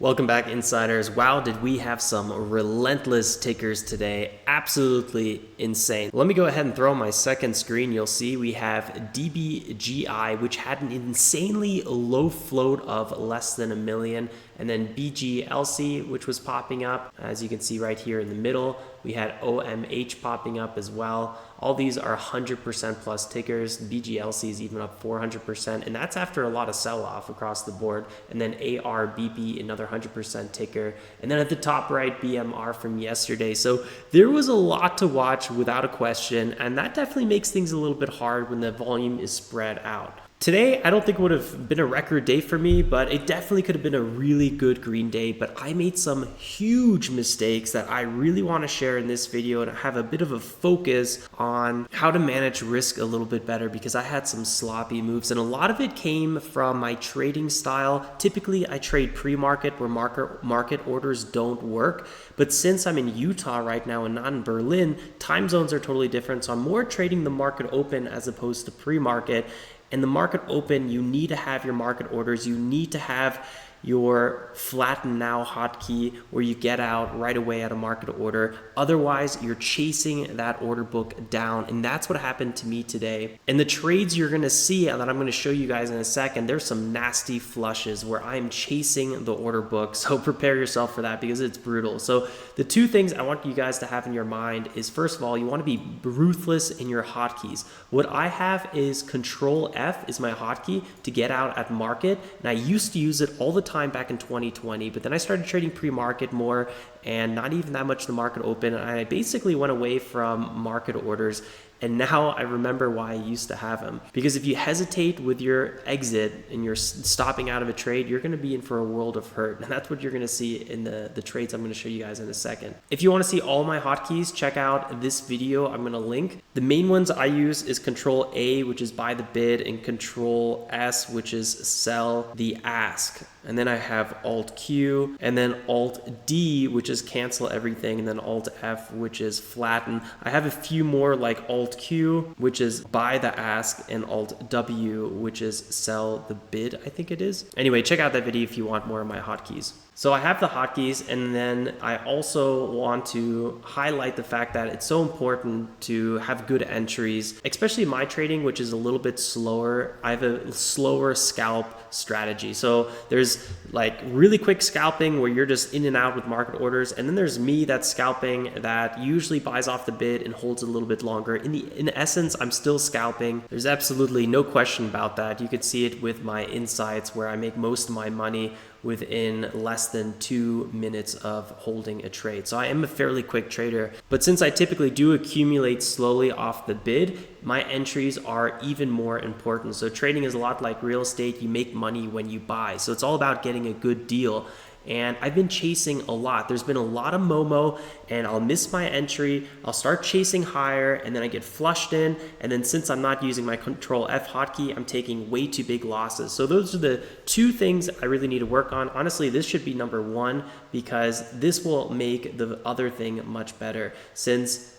Welcome back, insiders. Wow, did we have some relentless tickers today. Absolutely insane. Let me go ahead and throw on my second screen. You'll see we have DBGI, which had an insanely low float of less than 1 million. And then BGLC, which was popping up. As you can see right here in the middle, we had OMH popping up as well. All these are 100% plus tickers. BGLC is even up 400%, and that's after a lot of sell-off across the board. And then ARBB, another 100% ticker. And then at the top right, BMR from yesterday. So there was a lot to watch without a question, and that definitely makes things a little bit hard when the volume is spread out. Today, I don't think it would have been a record day for me, but it definitely could have been a really good green day. But I made some huge mistakes that I really want to share in this video and have a bit of a focus on how to manage risk a little bit better, because I had some sloppy moves and a lot of it came from my trading style. Typically, I trade pre-market where market orders don't work. But since I'm in Utah right now and not in Berlin, time zones are totally different. So I'm more trading the market open as opposed to pre-market. And the market open, you need to have your market orders. You need to have your Flatten Now hotkey where you get out right away at a market order. Otherwise, you're chasing that order book down. And that's what happened to me today. And the trades you're going to see and that I'm going to show you guys in a second, there's some nasty flushes where I'm chasing the order book. So prepare yourself for that because it's brutal. So the two things I want you guys to have in your mind is, first of all, you want to be ruthless in your hotkeys. What I have is Control F is my hotkey to get out at market. And I used to use it all the time back in 2020, but then I started trading pre-market more and not even that much the market open. And I basically went away from market orders. And now I remember why I used to have them. Because if you hesitate with your exit and you're stopping out of a trade, you're going to be in for a world of hurt. And that's what you're going to see in the trades I'm going to show you guys in a second. If you want to see all my hotkeys, check out this video. I'm going to link. The main ones I use is Control A, which is buy the bid, and Control S, which is sell the ask. And then I have Alt Q, and then Alt D, which is cancel everything, and then Alt F, which is flatten. I have a few more like Alt Q, which is buy the ask, and Alt W, which is sell the bid, I think it is. Anyway, check out that video if you want more of my hotkeys. So I have the hotkeys, and then I also want to highlight the fact that it's so important to have good entries, especially my trading, which is a little bit slower. I have a slower scalp strategy. So there's like really quick scalping where you're just in and out with market orders. And then there's me that's scalping that usually buys off the bid and holds a little bit longer. In essence, I'm still scalping. There's absolutely no question about that. You could see it with my insights where I make most of my money within less than 2 minutes of holding a trade. So I am a fairly quick trader, but since I typically do accumulate slowly off the bid, my entries are even more important. So trading is a lot like real estate. You make money when you buy. So it's all about getting a good deal. And I've been chasing a lot. There's been a lot of Momo, and I'll miss my entry. I'll start chasing higher, and then I get flushed in. And then since I'm not using my Control F hotkey, I'm taking way too big losses. So those are the two things I really need to work on. Honestly, this should be number one because this will make the other thing much better. Since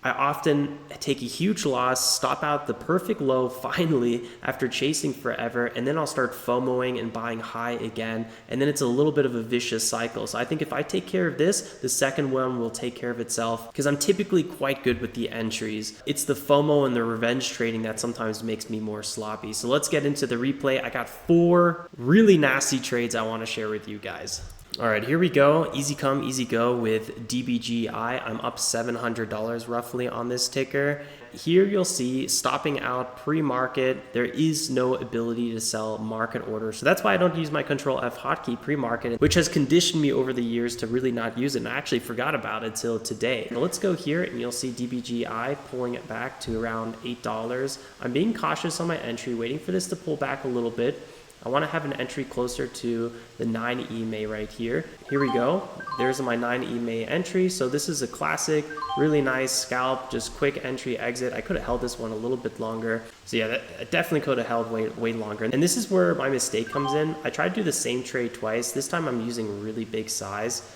I often take a huge loss, stop out the perfect low finally after chasing forever, and then I'll start FOMOing and buying high again, and then it's a little bit of a vicious cycle. So I think if I take care of this, the second one will take care of itself because I'm typically quite good with the entries. It's the FOMO and the revenge trading that sometimes makes me more sloppy. So let's get into the replay. I got 4 really nasty trades I want to share with you guys. All right, here we go. Easy come, easy go with DBGI. I'm up $700 roughly on this ticker. Here you'll see stopping out pre-market. There is no ability to sell market orders. So that's why I don't use my Control F hotkey pre-market, which has conditioned me over the years to really not use it. And I actually forgot about it till today. Now let's go here and you'll see DBGI pulling it back to around $8. I'm being cautious on my entry, waiting for this to pull back a little bit. I want to have an entry closer to the 9 EMA right here. Here we go. There's my 9 EMA entry. So this is a classic, really nice scalp, just quick entry exit. I could have held this one a little bit longer. So yeah, that definitely could have held way longer. And this is where my mistake comes in. I tried to do the same trade twice. This time I'm using really big size.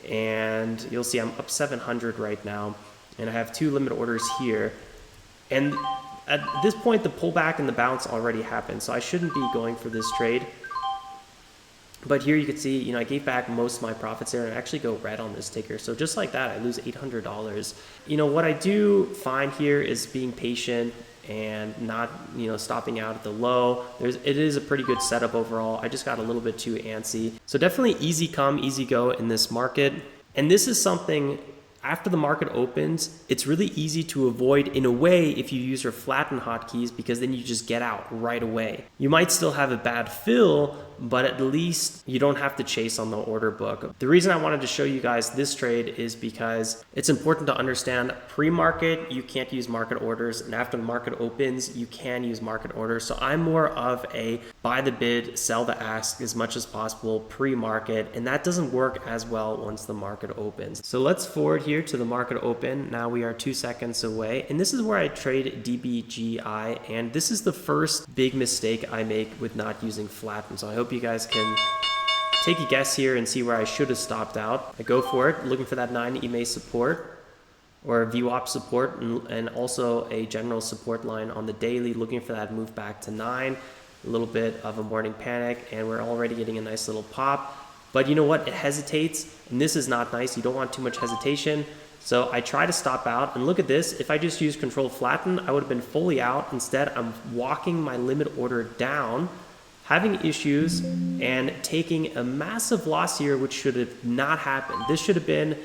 And you'll see I'm up 700 right now. And I have 2 limit orders here. And at this point, the pullback and the bounce already happened, so I shouldn't be going for this trade. But here you can see, you know, I gave back most of my profits there and I actually go red on this ticker. So just like that, I lose $800. You know, what I do find here is being patient and not, you know, stopping out at the low. It is a pretty good setup overall. I just got a little bit too antsy. So definitely easy come, easy go in this market. And this is something, after the market opens, it's really easy to avoid in a way if you use your flatten hotkeys, because then you just get out right away. You might still have a bad fill, but at least you don't have to chase on the order book. The reason I wanted to show you guys this trade is because it's important to understand pre-market, you can't use market orders, and after the market opens, you can use market orders. So I'm more of a buy the bid, sell the ask as much as possible pre-market, and that doesn't work as well once the market opens. So let's forward here to the market open. Now we are 2 seconds away, and this is where I trade DBGI, and this is the first big mistake I make with not using flatten. So I hope you guys can take a guess here and see where I should have stopped out. I go for it, looking for that 9 EMA support or VWAP support, and also a general support line on the daily, looking for that move back to 9. A little bit of a morning panic, and we're already getting a nice little pop. But you know what? It hesitates, and this is not nice. You don't want too much hesitation. So I try to stop out, and look at this. If I just used control flatten, I would have been fully out. Instead, I'm walking my limit order down, having issues, and taking a massive loss here, which should have not happened. This should have been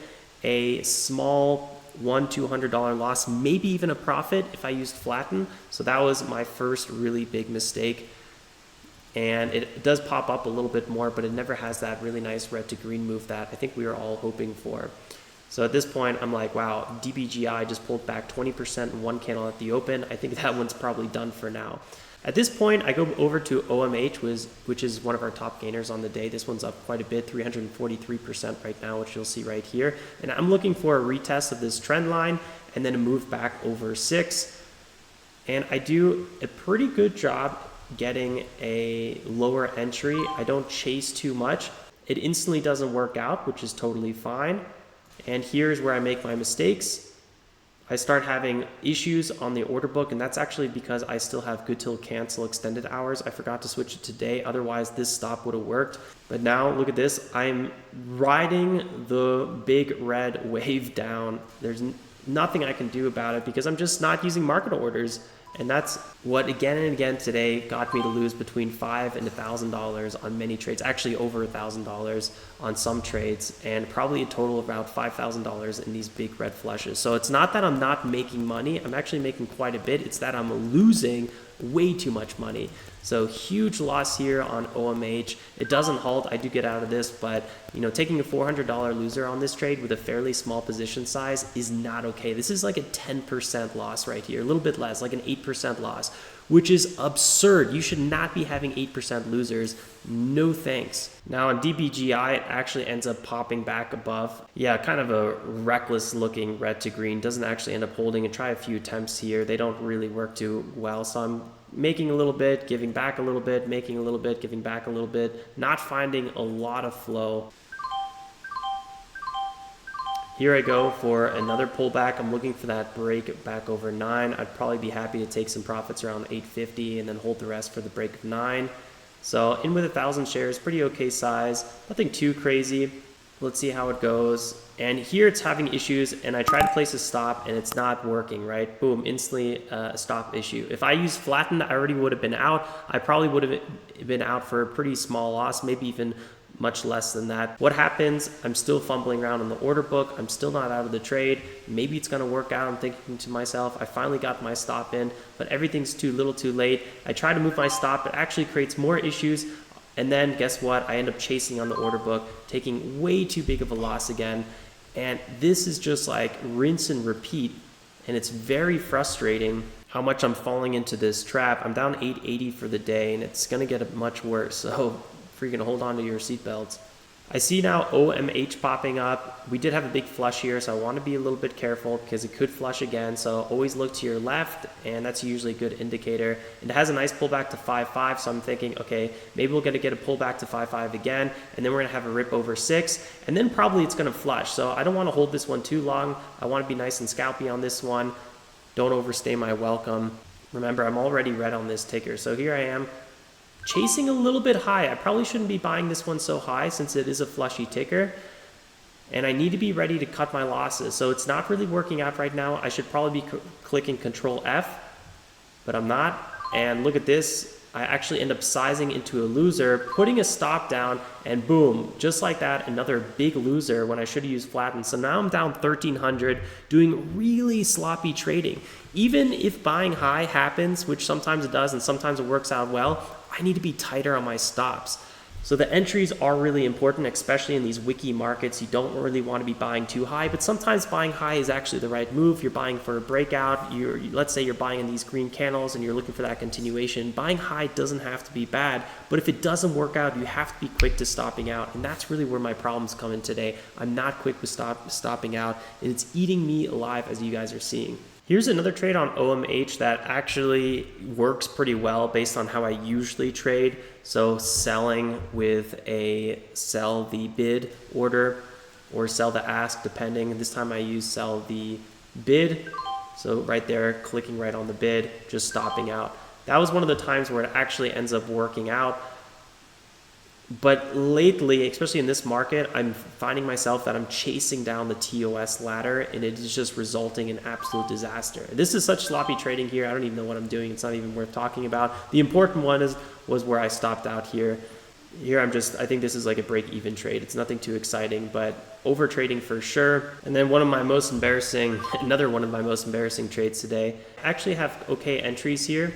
a small $100-200 loss, maybe even a profit if I used flatten. So that was my first really big mistake. And it does pop up a little bit more, but it never has that really nice red to green move that I think we were all hoping for. So at this point, I'm like, wow, DBGI just pulled back 20% in one candle at the open. I think that one's probably done for now. At this point, I go over to OMH, which is one of our top gainers on the day. This one's up quite a bit, 343% right now, which you'll see right here. And I'm looking for a retest of this trend line and then a move back over 6. And I do a pretty good job getting a lower entry. I don't chase too much. It instantly doesn't work out, which is totally fine. And here's where I make my mistakes. I start having issues on the order book, and that's actually because I still have good till cancel extended hours. I forgot to switch it today, otherwise this stop would have worked. But now look at this, I'm riding the big red wave down. There's nothing I can do about it because I'm just not using market orders. And that's what again and again today got me to lose between $5,000 and $1,000 on many trades, actually over $1,000 on some trades, and probably a total of about $5,000 in these big red flushes. So it's not that I'm not making money, I'm actually making quite a bit, it's that I'm losing way too much money. So huge loss here on OMH. It doesn't halt, I do get out of this, but you know, taking a $400 loser on this trade with a fairly small position size is not okay. This is like a 10% loss right here, a little bit less, like an 8% loss, which is absurd. You should not be having 8% losers. No thanks. Now on DBGI, it actually ends up popping back above. Yeah, kind of a reckless looking red to green. Doesn't actually end up holding. And try a few attempts here. They don't really work too well. So I'm making a little bit, giving back a little bit, making a little bit, giving back a little bit. Not finding a lot of flow. Here I go for another pullback. I'm looking for that break back over 9. I'd probably be happy to take some profits around 850 and then hold the rest for the break of 9. So in with 1,000 shares, pretty okay size, nothing too crazy. Let's see how it goes. And here it's having issues, and I try to place a stop and it's not working, right? Boom, instantly a stop issue. If I used flatten, I already would have been out. I probably would have been out for a pretty small loss, maybe even much less than that. What happens? I'm still fumbling around in the order book. I'm still not out of the trade. Maybe it's going to work out. I'm thinking to myself, I finally got my stop in, but everything's too little too late. I try to move my stop. It actually creates more issues. And then guess what? I end up chasing on the order book, taking way too big of a loss again. And this is just like rinse and repeat. And it's very frustrating how much I'm falling into this trap. I'm down 880 for the day, and it's going to get much worse. So freaking hold on to your seatbelts. I see now OMH popping up. We did have a big flush here, so I want to be a little bit careful because it could flush again. So always look to your left, and that's usually a good indicator. And it has a nice pullback to 5.5, so I'm thinking, okay, maybe we're going to get a pullback to 5.5 again, and then we're going to have a rip over 6, and then probably it's going to flush. So I don't want to hold this one too long. I want to be nice and scalpy on this one. Don't overstay my welcome. Remember, I'm already red on this ticker. So here I am, chasing a little bit high. I probably shouldn't be buying this one so high since it is a flushy ticker. And I need to be ready to cut my losses. So it's not really working out right now. I should probably be clicking Control F, but I'm not. And look at this. I actually end up sizing into a loser, putting a stop down, and boom, just like that, another big loser when I should have used flatten. So now I'm down 1,300, doing really sloppy trading. Even if buying high happens, which sometimes it does and sometimes it works out well, I need to be tighter on my stops. So the entries are really important, especially in these wiki markets. You don't really want to be buying too high, but sometimes buying high is actually the right move. You're buying for a breakout. Let's say you're buying in these green candles and you're looking for that continuation. Buying high doesn't have to be bad, but if it doesn't work out, you have to be quick to stopping out. And that's really where my problems come in today. I'm not quick with stopping out, and it's eating me alive, as you guys are seeing. Here's another trade on OMH that actually works pretty well based on how I usually trade. So selling with a sell the bid order or sell the ask, depending. This time I use sell the bid. So right there, clicking right on the bid, just stopping out. That was one of the times where it actually ends up working out. But lately, especially in this market, I'm finding myself that I'm chasing down the TOS ladder, and it is just resulting in absolute disaster. This is such sloppy trading here. I don't even know what I'm doing. It's not even worth talking about. The important one was where I stopped out here. Here I think this is like a break-even trade. It's nothing too exciting, but over trading for sure. And then another one of my most embarrassing trades today. I actually have okay entries here.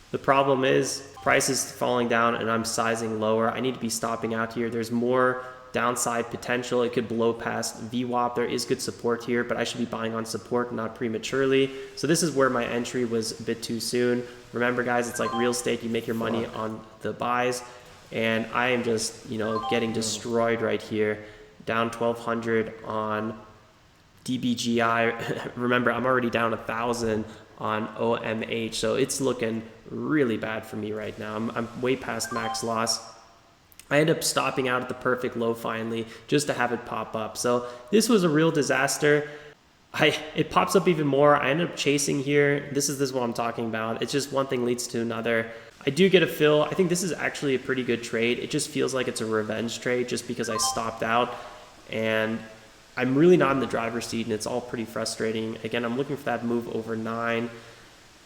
The problem is price is falling down and I'm sizing lower. I need to be stopping out here. There's more downside potential. It could blow past VWAP. There is good support here, but I should be buying on support, not prematurely. So this is where my entry was a bit too soon. Remember guys, it's like real estate. You make your money on the buys, and I am just, getting destroyed right here. Down 1,200 on DBGI. Remember, I'm already down 1,000 on OMH, so it's looking really bad for me right now. I'm way past max loss. I end up stopping out at the perfect low finally, just to have it pop up. So this was a real disaster. It pops up even more. I end up chasing here. This is what I'm talking about. It's just one thing leads to another. I do get a fill. I think this is actually a pretty good trade. It just feels like it's a revenge trade just because I stopped out, and I'm really not in the driver's seat, and it's all pretty frustrating. Again, I'm looking for that move over 9,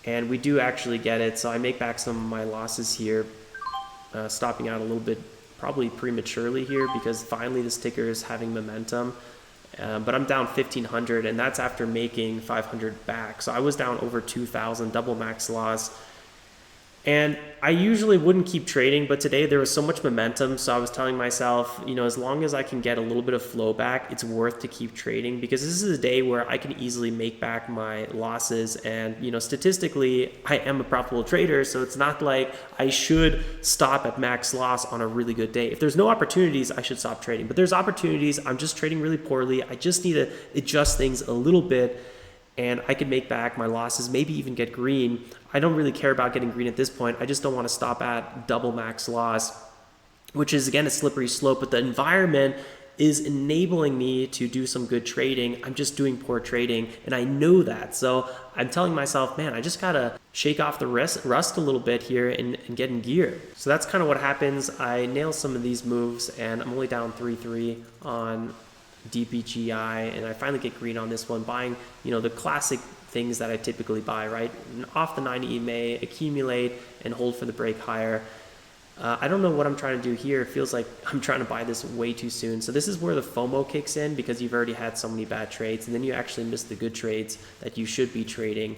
and we do actually get it. So I make back some of my losses here, stopping out a little bit, probably prematurely here, because finally this ticker is having momentum. But I'm down 1,500, and that's after making 500 back. So I was down over 2,000, double max loss. And I usually wouldn't keep trading, but today there was so much momentum. So I was telling myself, as long as I can get a little bit of flow back, it's worth to keep trading, because this is a day where I can easily make back my losses. And, statistically, I am a profitable trader. So it's not like I should stop at max loss on a really good day. If there's no opportunities, I should stop trading. But there's opportunities. I'm just trading really poorly. I just need to adjust things a little bit, and I could make back my losses, maybe even get green. I don't really care about getting green at this point. I just don't want to stop at double max loss, which is, again, a slippery slope, but the environment is enabling me to do some good trading. I'm just doing poor trading, and I know that. So I'm telling myself, man, I just got to shake off the rust a little bit here and get in gear. So that's kind of what happens. I nail some of these moves, and I'm only down 3-3 on DBGI, and I finally get green on this one, buying the classic things that I typically buy, right? Off the 90 EMA, accumulate and hold for the break higher. I don't know what I'm trying to do here. It feels like I'm trying to buy this way too soon. So this is where the FOMO kicks in, because you've already had so many bad trades, and then you actually miss the good trades that you should be trading.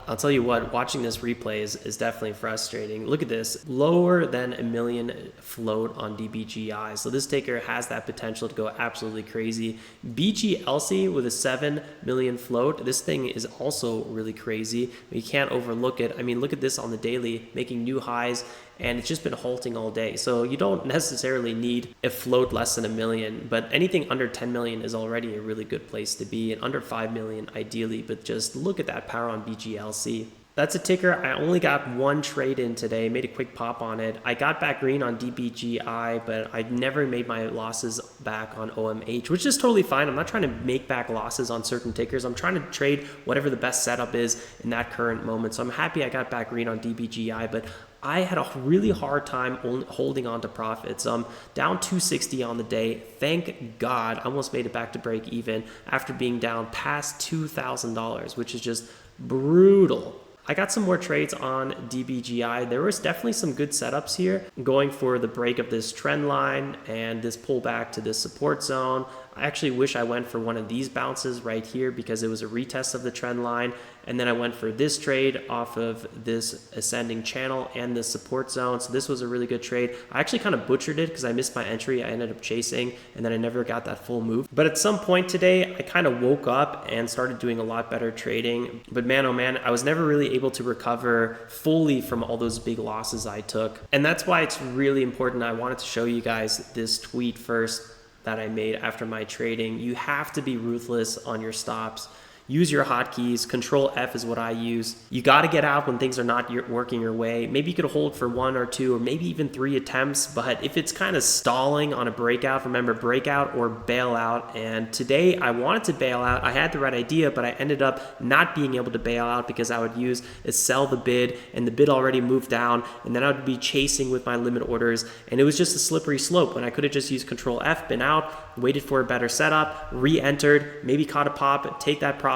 I'll tell you what, watching this replay is definitely frustrating. Look at this, lower than 1 million float on DBGI. So this ticker has that potential to go absolutely crazy. BGLC with a 7 million float, this thing is also really crazy. You can't overlook it. I mean, look at this on the daily, making new highs, and it's just been halting all day. So you don't necessarily need a float less than 1 million, but anything under 10 million is already a really good place to be, and under 5 million ideally. But just look at that power on BGLC. That's a ticker. I only got one trade in today, made a quick pop on it. I got back green on DBGI, but I never made my losses back on OMH, which is totally fine. I'm not trying to make back losses on certain tickers. I'm trying to trade whatever the best setup is in that current moment. So I'm happy I got back green on DBGI, but I had a really hard time holding on to profits. Down 260 on the day. Thank God I almost made it back to break even after being down past $2,000, which is just brutal. I got some more trades on DBGI. There was definitely some good setups here, going for the break of this trend line and this pullback to this support zone. I actually wish I went for one of these bounces right here because it was a retest of the trend line. And then I went for this trade off of this ascending channel and this support zone. So this was a really good trade. I actually kind of butchered it because I missed my entry. I ended up chasing and then I never got that full move. But at some point today, I kind of woke up and started doing a lot better trading. But man, oh man, I was never really able to recover fully from all those big losses I took. And that's why it's really important. I wanted to show you guys this tweet first that I made after my trading. You have to be ruthless on your stops. Use your hotkeys. Control F is what I use. You got to get out when things are not working your way. Maybe you could hold for 1 or 2 or maybe even 3 attempts, but if it's kind of stalling on a breakout, remember breakout or bail out. And today I wanted to bail out. I had the right idea, but I ended up not being able to bail out because I would use a sell the bid and the bid already moved down and then I would be chasing with my limit orders and it was just a slippery slope when I could have just used Control F, been out, waited for a better setup, re-entered, maybe caught a pop, take that profit,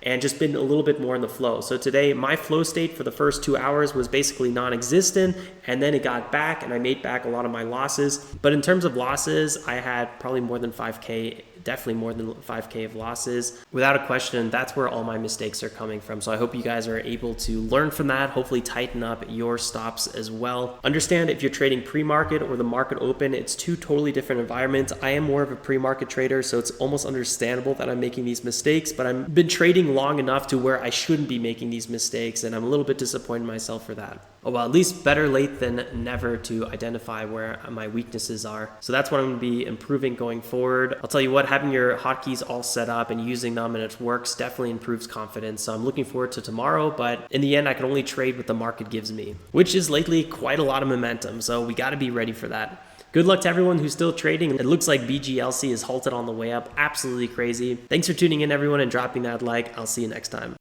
and just been a little bit more in the flow. So today my flow state for the first 2 hours was basically non-existent, and then it got back and I made back a lot of my losses. But in terms of losses, I had probably more than 5K, definitely more than 5K of losses. Without a question, that's where all my mistakes are coming from. So I hope you guys are able to learn from that, hopefully tighten up your stops as well. Understand if you're trading pre-market or the market open, it's 2 totally different environments. I am more of a pre-market trader, so it's almost understandable that I'm making these mistakes, but I've been trading long enough to where I shouldn't be making these mistakes, and I'm a little bit disappointed in myself for that. Oh, well, at least better late than never to identify where my weaknesses are. So that's what I'm going to be improving going forward. I'll tell you what, having your hotkeys all set up and using them and it works definitely improves confidence. So I'm looking forward to tomorrow, but in the end, I can only trade what the market gives me, which is lately quite a lot of momentum. So we got to be ready for that. Good luck to everyone who's still trading. It looks like BGLC is halted on the way up. Absolutely crazy. Thanks for tuning in, everyone, and dropping that like. I'll see you next time.